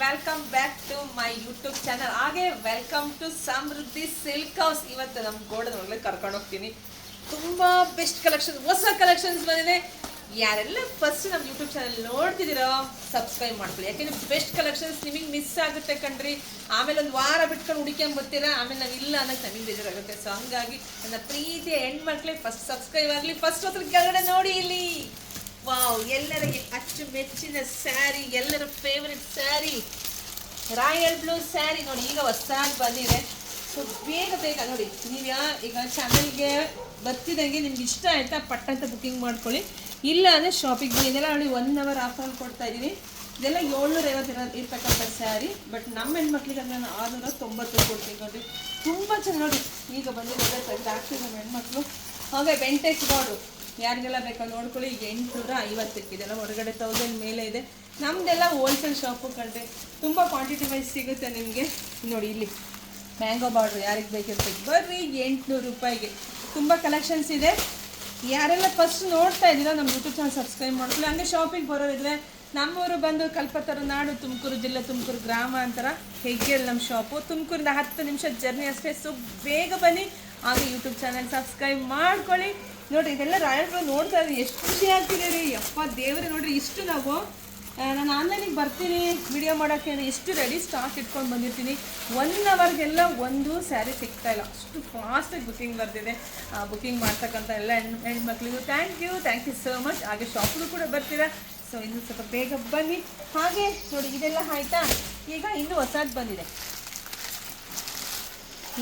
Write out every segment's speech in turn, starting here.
Welcome back to my YouTube channel. ಹಾಗೆ welcome to Samruddhi silk house. ಇವತ್ತು ನಮ್ಮ godown ಒಳಗೆ ಕರ್ಕೊಂಡು ಹೋಗ್ತೀನಿ. ತುಂಬ ಬೆಸ್ಟ್ ಕಲೆಕ್ಷನ್, ಹೊಸ ಕಲೆಕ್ಷನ್ಸ್ ಬಂದಿದೆ. ಯಾರೆಲ್ಲ ಫಸ್ಟ್ ನಮ್ಮ ಯೂಟ್ಯೂಬ್ ಚಾನಲ್ ನೋಡ್ತಿದ್ದೀರೋ ಸಬ್ಸ್ಕ್ರೈಬ್ ಮಾಡ್ಕೊಳ್ಳಿ. ಯಾಕೆಂದ್ರೆ ಬೆಸ್ಟ್ ಕಲೆಕ್ಷನ್ಸ್ ನಿಮಗೆ ಮಿಸ್ ಆಗುತ್ತೆ ಕಣ್ರಿ. ಆಮೇಲೆ ಒಂದು ವಾರ ಬಿಟ್ಕೊಂಡು ಹುಡುಕ್ಕೊಂಬರ್ತೀರಾ, ಆಮೇಲೆ ನಾವು ಇಲ್ಲ ಅನ್ನೋಕ್ಕೆ ನಮಗೆ ಬೇಜಾರಾಗುತ್ತೆ. ಸೊ ಹಂಗಾಗಿ ನನ್ನ ಪ್ರೀತಿಯ ಹೆಣ್ಮಕ್ಳೇ ಫಸ್ಟ್ ಸಬ್ಸ್ಕ್ರೈಬ್ ಆಗಲಿ. ಫಸ್ಟ್ ಹೊತ್ತು ಕೆಳಗಡೆ ನೋಡಿ ಇಲ್ಲಿ. ವಾವ್, ಎಲ್ಲರಿಗೆ ಅಚ್ಚುಮೆಚ್ಚಿನ ಸ್ಯಾರಿ, ಎಲ್ಲರ favourite sari royal blue sari ನೋಡಿ. ಈಗ ಹೊಸದಾಗಿ ಬಂದಿದೆ. ಸೊ ಬೇಗ ನೋಡಿ, ನೀವು ಈಗ ಚಾನಲ್ಗೆ ಬರ್ತಿದಂಗೆ ನಿಮ್ಗೆ ಇಷ್ಟ ಆಯ್ತಾ ಪಟ್ಟ ಅಂತ ಬುಕ್ಕಿಂಗ್ ಮಾಡ್ಕೊಳ್ಳಿ. ಇಲ್ಲ ಅಂದರೆ ಶಾಪಿಗೆ ಬನ್ನಿ. ಇದೆಲ್ಲ ನೋಡಿ 1 hour ಆಫರ್ ಕೊಡ್ತಾ ಇದ್ದೀನಿ. ಇದೆಲ್ಲ 750 ಇರ್ತಕ್ಕಂಥ ಸ್ಯಾರಿ. ಬಟ್ ನಮ್ಮ ಹೆಣ್ಮಕ್ಳಿಗೆ ಅದನ್ನ ನಾನು 690 ಕೊಡ್ತೀನಿ ನೋಡಿ. ತುಂಬ ಚೆನ್ನಾಗಿ ನೋಡಿ ಈಗ ಬಂದಿರೋದೇ ತೆಗೆದಾಕ್ತೀವಿ ನಮ್ಮ ಹೆಣ್ಮಕ್ಳು. ಹಾಗೆ ಬೆಂಟೆಕ್ಸ್ ಬಾರ್ಡ್ರು ಯಾರಿಗೆಲ್ಲ ಬೇಕೋ ನೋಡ್ಕೊಳ್ಳಿ. ಈಗ 850 ಇದೆಲ್ಲ ಹೊರಗಡೆ 1000 ಮೇಲೆ ಇದೆ. ನಮ್ಮದೆಲ್ಲ ಹೋಲ್ಸೇಲ್ ಶಾಪು ಕಂಡ್ರೆ ತುಂಬ ಕ್ವಾಂಟಿಟಿ ವೈಸ್ ಸಿಗುತ್ತೆ ನಿಮಗೆ. ನೋಡಿ ಇಲ್ಲಿ ಮ್ಯಾಂಗೋ ಬಾರ್ಡ್ರು ಯಾರಿಗೆ ಬೇಕಿರ್ತದೆ ಬರ್ರಿ, 800 ರೂಪಾಯಿಗೆ ತುಂಬ ಕಲೆಕ್ಷನ್ಸ್ ಇದೆ. ಯಾರೆಲ್ಲ ಫಸ್ಟ್ ನೋಡ್ತಾ ಇದ್ದೀರಾ ನಮ್ಮ ಯೂಟ್ಯೂಬ್ ಚಾನಲ್ ಸಬ್ಸ್ಕ್ರೈಬ್ ಮಾಡ್ಕೊಳ್ಳಿ. ಹಂಗೆ ಶಾಪಿಂಗ್ ಬರೋದಿದ್ರೆ ನಮ್ಮೂರು ಬಂದು ಕಲ್ಪತರು ನಾಡು, ತುಮಕೂರು ಜಿಲ್ಲೆ, ತುಮಕೂರು ಗ್ರಾಮಾಂತರ, ಹೆಗ್ಗೆಲ್ ನಮ್ಮ ಶಾಪು. ತುಮಕೂರಿಂದ 10 ನಿಮಿಷ ಜರ್ನಿ ಅಷ್ಟೇ. ಸೊ ಬೇಗ ಬನ್ನಿ. ಹಾಗೆ ಯೂಟ್ಯೂಬ್ ಚಾನಲ್ ಸಬ್ಸ್ಕ್ರೈಬ್ ಮಾಡ್ಕೊಳ್ಳಿ. ನೋಡಿರಿ ಇದೆಲ್ಲ ರಾಯಲ್ಗಳು ನೋಡ್ತಾ ಇದ್ದೀನಿ, ಎಷ್ಟು ಖುಷಿ ಆಗ್ತಿದೆ ರೀ. ಅಪ್ಪ ದೇವ್ರೆ ನೋಡಿರಿ, ಇಷ್ಟು ನಾನು ಆನ್ಲೈನಿಗೆ ಬರ್ತೀನಿ ವಿಡಿಯೋ ಮಾಡೋಕ್ಕೆ ಎಷ್ಟು ರೆಡಿ ಸ್ಟಾಕ್ ಇಟ್ಕೊಂಡು ಬಂದಿರ್ತೀನಿ. 1 hourಗೆಲ್ಲ ಒಂದು ಸ್ಯಾರಿ ಸಿಗ್ತಾಯಿಲ್ಲ, ಅಷ್ಟು ಫಾಸ್ಟಾಗಿ ಬುಕ್ಕಿಂಗ್ ಬರ್ತಿದೆ. ಬುಕ್ಕಿಂಗ್ ಮಾಡ್ತಕ್ಕಂಥ ಎಲ್ಲ ಹೆಣ್ಮಕ್ಳಿಗೂ ಥ್ಯಾಂಕ್ ಯು ಸೋ ಮಚ್. ಹಾಗೆ ಶಾಪ್ಗೂ ಕೂಡ ಬರ್ತೀರಾ. ಸೊ ಇನ್ನೂ ಸ್ವಲ್ಪ ಬೇಗ ಬನ್ನಿ. ಹಾಗೆ ನೋಡಿ ಇದೆಲ್ಲ ಆಯಿತಾ, ಈಗ ಇನ್ನೂ ಹೊಸದು ಬಂದಿದೆ.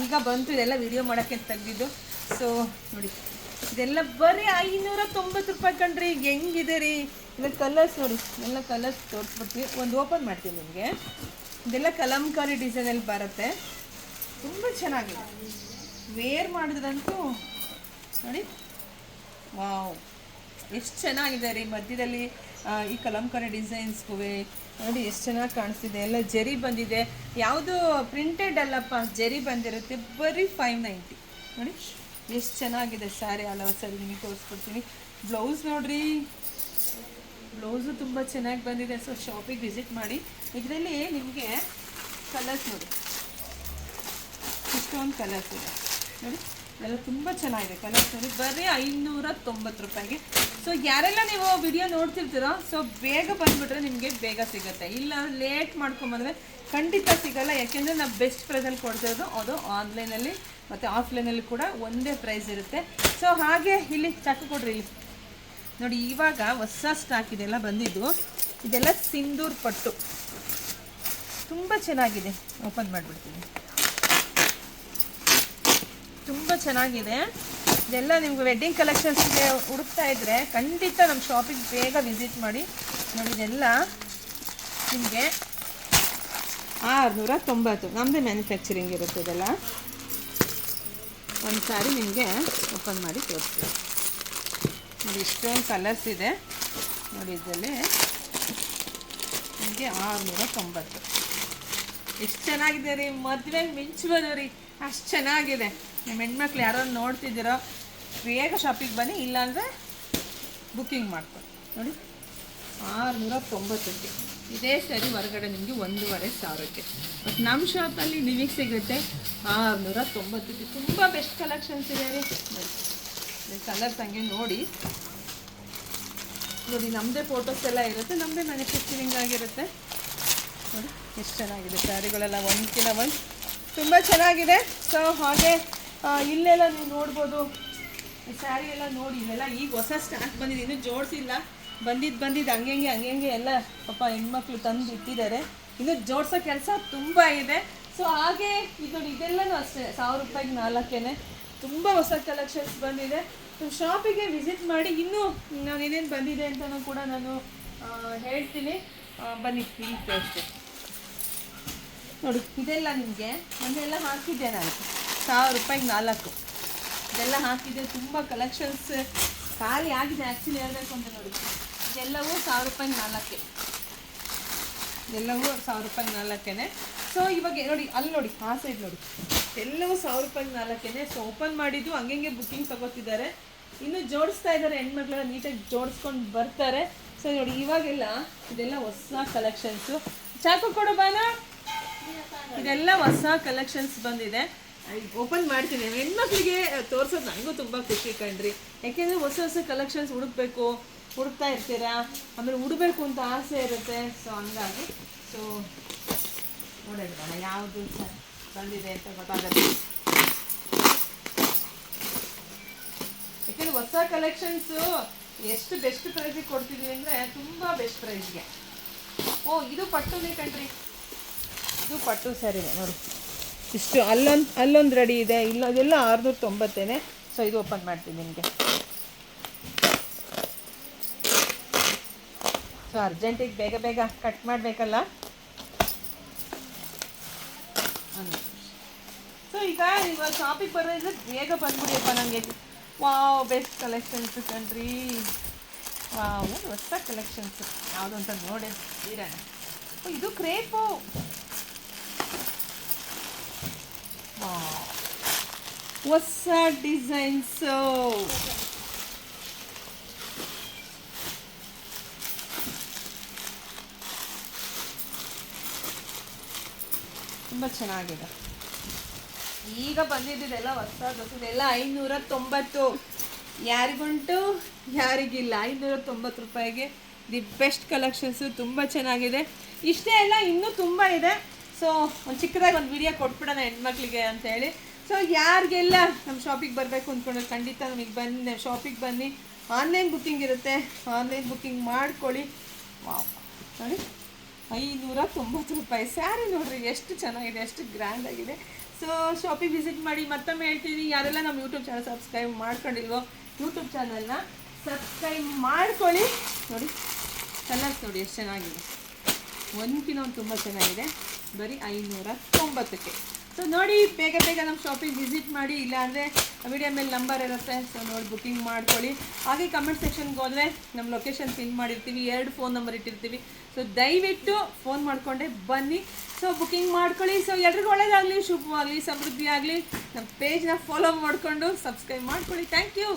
ಈಗ ಬಂತು, ಇದೆಲ್ಲ ವಿಡಿಯೋ ಮಾಡೋಕ್ಕೆ ತೆಗೆದಿದ್ದು. ಸೊ ನೋಡಿ ಇದೆಲ್ಲ ಬರೀ 590 ರೂಪಾಯಿ ಕಣ್ರಿ. ಈಗ ಹೆಂಗಿದೆ ರೀ. ಇದೆಲ್ಲ ಕಲರ್ಸ್ ನೋಡಿ, ಎಲ್ಲ ಕಲರ್ಸ್ ತೋರಿಸ್ಬಿಡ್ತೀವಿ. ಒಂದು ಓಪನ್ ಮಾಡ್ತೀನಿ ನಿಮಗೆ. ಇದೆಲ್ಲ ಕಲಂಕಾರಿ ಡಿಸೈನಲ್ಲಿ ಬರುತ್ತೆ. ತುಂಬ ಚೆನ್ನಾಗಿದೆ. ವೇರ್ ಮಾಡಿದ್ರಂತೂ ನೋಡಿ, ವಾವ್ ಎಷ್ಟು ಚೆನ್ನಾಗಿದೆ ರೀ. ಮಧ್ಯದಲ್ಲಿ ಈ ಕಲಂಕಾರಿ ಡಿಸೈನ್ಸ್ಗೂ ನೋಡಿ ಎಷ್ಟು ಚೆನ್ನಾಗಿ ಕಾಣಿಸ್ತಿದೆ. ಎಲ್ಲ ಜರಿ ಬಂದಿದೆ, ಯಾವುದು ಪ್ರಿಂಟೆಡ್ ಅಲ್ಲಪ್ಪ, ಜರಿ ಬಂದಿರುತ್ತೆ. ಬರೀ 590 ನೋಡಿ ಎಷ್ಟು ಚೆನ್ನಾಗಿದೆ ಸ್ಯಾರಿ. ಅಲ್ಲವ ಸರಿ ನಿಮಗೆ ತೋರಿಸ್ಕೊಡ್ತೀನಿ. ಬ್ಲೌಸ್ ನೋಡ್ರಿ, ಬ್ಲೌಸು ತುಂಬ ಚೆನ್ನಾಗಿ ಬಂದಿದೆ. ಸೊ ಶಾಪಿಗೆ ವಿಸಿಟ್ ಮಾಡಿ. ಇದರಲ್ಲಿ ನಿಮಗೆ ಕಲರ್ಸ್ ನೋಡಿ, ಇಷ್ಟೊಂದು ಕಲರ್ಸ್ ಇದೆ ನೋಡಿ. ಎಲ್ಲ ತುಂಬ ಚೆನ್ನಾಗಿದೆ ಕಲರ್ಸ್ ನೋಡಿ. ಬರೀ 590 ರೂಪಾಯಿಗೆ. ಸೊ ಯಾರೆಲ್ಲ ನೀವು ವಿಡಿಯೋ ನೋಡ್ತಿರ್ತೀರೋ ಸೊ ಬೇಗ ಬಂದುಬಿಟ್ರೆ ನಿಮಗೆ ಬೇಗ ಸಿಗುತ್ತೆ. ಇಲ್ಲ ಲೇಟ್ ಮಾಡ್ಕೊಂಬಂದರೆ ಖಂಡಿತ ಸಿಗೋಲ್ಲ. ಯಾಕೆಂದರೆ ನಾವು ಬೆಸ್ಟ್ ಪ್ರೈಸಲ್ಲಿ ಕೊಡ್ತಿರೋದು. ಅದು ಆನ್ಲೈನಲ್ಲಿ ಮತ್ತು ಆಫ್ಲೈನಲ್ಲಿ ಕೂಡ ಒಂದೇ ಪ್ರೈಸ್ ಇರುತ್ತೆ. ಸೊ ಹಾಗೆ ಇಲ್ಲಿ ಚಾಕು ಕೊಡ್ರಿ. ಇಲ್ಲಿ ನೋಡಿ, ಇವಾಗ ಹೊಸ ಸ್ಟಾಕ್ ಇದೆಲ್ಲ ಬಂದಿದ್ದು. ಇದೆಲ್ಲ ಸಿಂಧೂರ್ ಪಟ್ಟು ತುಂಬ ಚೆನ್ನಾಗಿದೆ. ಓಪನ್ ಮಾಡಿಬಿಡ್ತೀನಿ. ತುಂಬ ಚೆನ್ನಾಗಿದೆ. ಇದೆಲ್ಲ ನಿಮ್ಗೆ ವೆಡ್ಡಿಂಗ್ ಕಲೆಕ್ಷನ್ಸ್ಗೆ ಹುಡುಕ್ತಾ ಇದ್ದರೆ ಖಂಡಿತ ನಮ್ಮ ಶಾಪಿಗೆ ಬೇಗ ವಿಸಿಟ್ ಮಾಡಿ. ನೋಡಿ ಇದೆಲ್ಲ ನಿಮಗೆ 690 ನಮ್ಮದೇ ಮ್ಯಾನುಫ್ಯಾಕ್ಚರಿಂಗ್ ಇರುತ್ತೆ. ಇದೆಲ್ಲ ಒಂದು ಸಾರಿ ನಿಮಗೆ ಓಪನ್ ಮಾಡಿ ತೋರಿಸ್ತೀವಿ. ನೋಡಿ ಇಷ್ಟೊಂದು ಕಲರ್ಸ್ ಇದೆ ನೋಡಿ. ಇದರಲ್ಲಿ ನಿಮಗೆ 690 ಎಷ್ಟು ಚೆನ್ನಾಗಿದೆ ರೀ. ಮದುವೆಗೆ ಮಿಂಚ್ಬೋದು ರೀ, ಅಷ್ಟು ಚೆನ್ನಾಗಿದೆ. ನಿಮ್ಮ ಹೆಣ್ಮಕ್ಳು ಯಾರೋ ನೋಡ್ತಿದ್ದೀರೋ ಬೇಗ ಶಾಪಿಗೆ ಬನ್ನಿ. ಇಲ್ಲಾಂದರೆ ಬುಕ್ಕಿಂಗ್ ಮಾಡ್ಕೊಳ್ಳಿ. ನೋಡಿ 690 ಇದೇ ಸರಿ ಹೊರಗಡೆ ನಿಮಗೆ 1,500. ಬಟ್ ನಮ್ಮ ಶಾಪಲ್ಲಿ ನಿಮಗೆ ಸಿಗುತ್ತೆ 690. ತುಂಬ ಬೆಸ್ಟ್ ಕಲೆಕ್ಷನ್ಸ್ ಇದೆ ರೀ. ನೋಡಿ ಕಲರ್ಸ್ ಹಂಗೆ ನೋಡಿ ನೋಡಿ. ನಮ್ಮದೇ ಫೋಟೋಸ್ ಎಲ್ಲ ಇರುತ್ತೆ, ನಮ್ಮದೇ ಮ್ಯಾನುಫ್ಯಾಕ್ಚರಿಂಗ್ ಆಗಿರುತ್ತೆ. ನೋಡಿ ಎಷ್ಟು ಚೆನ್ನಾಗಿದೆ ಸ್ಯಾರಿಗಳೆಲ್ಲ, ಒಂದಕ್ಕಿಂತ ಒಂದು ತುಂಬ ಚೆನ್ನಾಗಿದೆ. ಸೊ ಹಾಗೆ ಇಲ್ಲೆಲ್ಲ ನೀವು ನೋಡ್ಬೋದು ಸ್ಯಾರಿ ಎಲ್ಲ ನೋಡಿ. ಇಲ್ಲೆಲ್ಲ ಈಗ ಹೊಸ ಸ್ಟಾಕ್ ಬಂದಿದೆ, ಇನ್ನೂ ಜೋಡಿಸಿಲ್ಲ. ಬಂದಿದ್ದು ಹಂಗೆ ಎಲ್ಲ ಪಾಪ ಹೆಣ್ಮಕ್ಳು ತಂದು ಇಟ್ಟಿದ್ದಾರೆ. ಇನ್ನು ಜೋಡಿಸೋ ಕೆಲಸ ತುಂಬ ಇದೆ. ಸೊ ಹಾಗೆ ಇದು ನೋಡಿ, ಇದೆಲ್ಲನೂ ಅಷ್ಟೇ 1000 ರೂಪಾಯಿಗೆ 4 ತುಂಬ ಹೊಸ ಕಲೆಕ್ಷನ್ಸ್ ಬಂದಿದೆ. ಶಾಪಿಗೆ ವಿಸಿಟ್ ಮಾಡಿ. ಇನ್ನೂ ನಾನು ಏನೇನು ಬಂದಿದೆ ಅಂತಲೂ ಕೂಡ ನಾನು ಹೇಳ್ತೀನಿ. ಬನ್ನಿ ಇಲ್ಲಿ ತೋರಿಸ್ತೀನಿ ನೋಡಿ. ಇದೆಲ್ಲ ನಿಮಗೆ ಮೊನ್ನೆಲ್ಲ ಹಾಕಿದ್ದೆ ನಾನು 1000 ರೂಪಾಯಿಗೆ 4. ಇದೆಲ್ಲ ಹಾಕಿದ್ದೆ. ತುಂಬ ಕಲೆಕ್ಷನ್ಸ್ ಖಾಲಿ ಆಗಿದೆ ಆ್ಯಕ್ಚುಲಿ ಹೇಳಬೇಕು ಅಂತ. ನೋಡಿ ಇದೆಲ್ಲವೂ 1000 ರೂಪಾಯಿಗೆ 4. ಎಲ್ಲವೂ 1000 ರೂಪಾಯಿಗೆ 4. ಸೊ ಇವಾಗ ನೋಡಿ, ಅಲ್ಲಿ ನೋಡಿ ಆ ಸೈಡ್ ನೋಡಿ, ಎಲ್ಲವೂ 1000 ರೂಪಾಯಿಗೆ 4. ಸೊ ಓಪನ್ ಮಾಡಿದ್ದು ಹಂಗೆ ಬುಕ್ಕಿಂಗ್ ತಗೋತಿದ್ದಾರೆ. ಇನ್ನೂ ಜೋಡಿಸ್ತಾ ಇದ್ದಾರೆ ಹೆಣ್ಮಕ್ಳೆಲ್ಲ, ನೀಟಾಗಿ ಜೋಡಿಸ್ಕೊಂಡು ಬರ್ತಾರೆ. ಸೊ ನೋಡಿ ಇವಾಗೆಲ್ಲ ಇದೆಲ್ಲ ಹೊಸ ಕಲೆಕ್ಷನ್ಸು. ಚಾಕು ಕೊಡು ಬಾನ. ಇದೆಲ್ಲ ಹೊಸ ಕಲೆಕ್ಷನ್ಸ್ ಬಂದಿದೆ. ಓಪನ್ ಮಾಡ್ತೀನಿ. ಹೆಣ್ಮಕ್ಳಿಗೆ ತೋರ್ಸೋದು ನನಗೂ ತುಂಬ ಖುಷಿ ಕಣ್ರಿ. ಯಾಕೆಂದರೆ ಹೊಸ ಹೊಸ ಕಲೆಕ್ಷನ್ಸ್ ಹುಡುಕ್ತಾ ಇರ್ತೀರಾ, ಆಮೇಲೆ ಉಡಬೇಕು ಅಂತ ಆಸೆ ಇರುತ್ತೆ. ಸೊ ಹಂಗಾಗಿ ಸೊ ನೋಡೋಣ ಯಾವುದು ಬಂದಿದೆ ಅಂತ ಗೊತ್ತಾಗುತ್ತೆ. ಯಾಕೆಂದರೆ ಹೊಸ ಕಲೆಕ್ಷನ್ಸು ಎಷ್ಟು ಬೆಸ್ಟ್ ಪ್ರೈಸಿಗೆ ಕೊಡ್ತಿದ್ದೀವಿ ಅಂದರೆ ತುಂಬ ಬೆಸ್ಟ್ ಪ್ರೈಸ್ಗೆ. ಓ ಇದು ಪಟ್ಟುನೇ ಕಣ್ರಿ, ಇದು ಪಟ್ಟು ಸ್ಯಾರಿನೇ ನೋಡಿ. ಇಷ್ಟು ಅಲ್ಲೊಂದು ರೆಡಿ ಇದೆ, ಇದೆಲ್ಲ 690. ಸೊ ಇದು ಓಪನ್ ಮಾಡ್ತೀನಿ ನಿಮಗೆ. ಸೊ ಅರ್ಜೆಂಟಿಗೆ ಬೇಗ ಬೇಗ ಕಟ್ ಮಾಡಬೇಕಲ್ಲ. ಸೊ ಈಗ ಇವಾಗ ಶಾಪಿಗೆ ಬರೋದ್ರೆ ಬೇಗ ಬಂದ್ಬಿಡಿಯಪ್ಪ ನನಗೆ. ವಾವ್ ಬೆಸ್ಟ್ ಕಲೆಕ್ಷನ್ಸ್ ಕಣ್ರಿ. ವಾವ್ ಹೊಸ ಕಲೆಕ್ಷನ್ಸ್ ಯಾವುದು ಅಂತ ನೋಡಿ ಇರೋಣ. ಇದು ಕ್ರೇಪು. ಹೊಸ ಡಿಸೈನ್ಸು. ತುಂಬ ಚೆನ್ನಾಗಿದೆ. ಈಗ ಬಂದಿದ್ದೆಲ್ಲ ಹೊಸದೆಲ್ಲ 590. ಯಾರಿಗುಂಟು ಯಾರಿಗಿಲ್ಲ. 590 ರೂಪಾಯಿಗೆ ದಿ ಬೆಸ್ಟ್ ಕಲೆಕ್ಷನ್ಸು. ತುಂಬ ಚೆನ್ನಾಗಿದೆ. ಇಷ್ಟೇ ಅಲ್ಲ, ಇನ್ನೂ ತುಂಬ ಇದೆ. ಸೊ ಒಂದು ಚಿಕ್ಕದಾಗಿ ಒಂದು ವಿಡಿಯೋ ಕೊಟ್ಬಿಡೋಣ ಹೆಣ್ಮಕ್ಳಿಗೆ ಅಂತೇಳಿ. ಸೊ ಯಾರಿಗೆಲ್ಲ ನಮ್ಮ ಶಾಪಿಗೆ ಬರಬೇಕು ಅಂದ್ಕೊಂಡ್ರೆ ಖಂಡಿತ ನಮಗೆ ಬನ್ನಿ, ಶಾಪಿಗೆ ಬನ್ನಿ. ಆನ್ಲೈನ್ ಬುಕ್ಕಿಂಗ್ ಇರುತ್ತೆ, ಆನ್ಲೈನ್ ಬುಕ್ಕಿಂಗ್ ಮಾಡ್ಕೊಳ್ಳಿ. ವಾವ್ ನೋಡಿ 590 ರೂಪಾಯಿ ಸ್ಯಾರಿ ನೋಡ್ರಿ, ಎಷ್ಟು ಚೆನ್ನಾಗಿದೆ, ಎಷ್ಟು ಗ್ರ್ಯಾಂಡ್ ಆಗಿದೆ. ಸೊ ಶಾಪಿಗೆ ವಿಸಿಟ್ ಮಾಡಿ. ಮತ್ತೊಮ್ಮೆ ಹೇಳ್ತೀನಿ, ಯಾರೆಲ್ಲ ನಮ್ಮ ಯೂಟ್ಯೂಬ್ ಚಾನಲ್ ಸಬ್ಸ್ಕ್ರೈಬ್ ಮಾಡ್ಕೊಂಡಿಲ್ವೋ ಯೂಟ್ಯೂಬ್ ಚಾನಲ್ನ ಸಬ್ಸ್ಕ್ರೈಬ್ ಮಾಡ್ಕೊಳ್ಳಿ. ನೋಡಿ ಕಲರ್ಸ್ ನೋಡಿ ಎಷ್ಟು ಚೆನ್ನಾಗಿದೆ, ಒಂದಕ್ಕಿಂತ ಒಂದು ತುಂಬ ಚೆನ್ನಾಗಿದೆ. ಬರೀ 590ಕ್ಕೆ. ಸೊ ನೋಡಿ ಬೇಗ ಬೇಗ ನಮ್ಮ ಶಾಪಿಗೆ ವಿಸಿಟ್ ಮಾಡಿ. ಇಲ್ಲಾಂದರೆ ವಿಡಿಯೋ ಮೇಲೆ ನಂಬರ್ ಇರುತ್ತೆ, ಸೊ ನೋಡಿ ಬುಕ್ಕಿಂಗ್ ಮಾಡ್ಕೊಳ್ಳಿ. ಹಾಗೆ ಕಮೆಂಟ್ ಸೆಕ್ಷನ್ಗೆ ಹೋದರೆ ನಮ್ಮ ಲೊಕೇಶನ್ ಪಿನ್ ಮಾಡಿರ್ತೀವಿ, 2 ಫೋನ್ ನಂಬರ್ ಇಟ್ಟಿರ್ತೀವಿ. ಸೊ ದಯವಿಟ್ಟು ಫೋನ್ ಮಾಡಿಕೊಂಡೆ ಬನ್ನಿ. ಸೊ ಬುಕ್ಕಿಂಗ್ ಮಾಡ್ಕೊಳ್ಳಿ. ಸೊ ಎಲ್ರಿಗೂ ಒಳ್ಳೇದಾಗಲಿ, ಶುಭವಾಗಲಿ, ಸಮೃದ್ಧಿ ಆಗಲಿ. ನಮ್ಮ ಪೇಜ್ನ ಫಾಲೋ ಮಾಡಿಕೊಂಡು ಸಬ್ಸ್ಕ್ರೈಬ್ ಮಾಡ್ಕೊಳ್ಳಿ. Thank you.